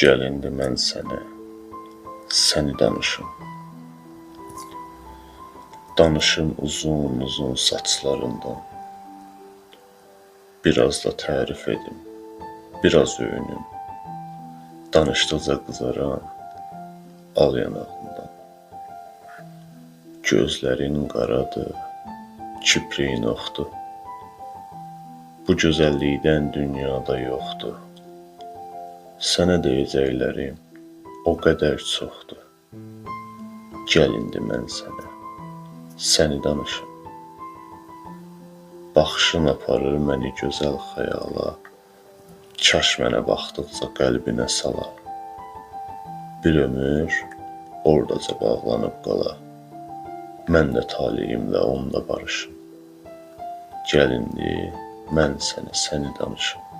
Gəl indi mən sənə, səni danışım. Danışım uzun saçlarından. Biraz da tərif edim, biraz öyünüm. Danışdıqca qızaran al yanağından. Gözlərin qaradır, kipriyin oxdur. Bu gözəllikdən dünyada yoxdur. Sənə deyəcəklərim o qədər çoxdur. Gəl indi mən sənə, səni danışım. Baxışın aparır məni gözəl xəyala. Kaş mənə baxdıqca qəlbinə sala. Bir ömür ordaca bağlanıb qala. Mən də taleyimlə onunla barışım. Gəl indi mən sənə, səni danışım.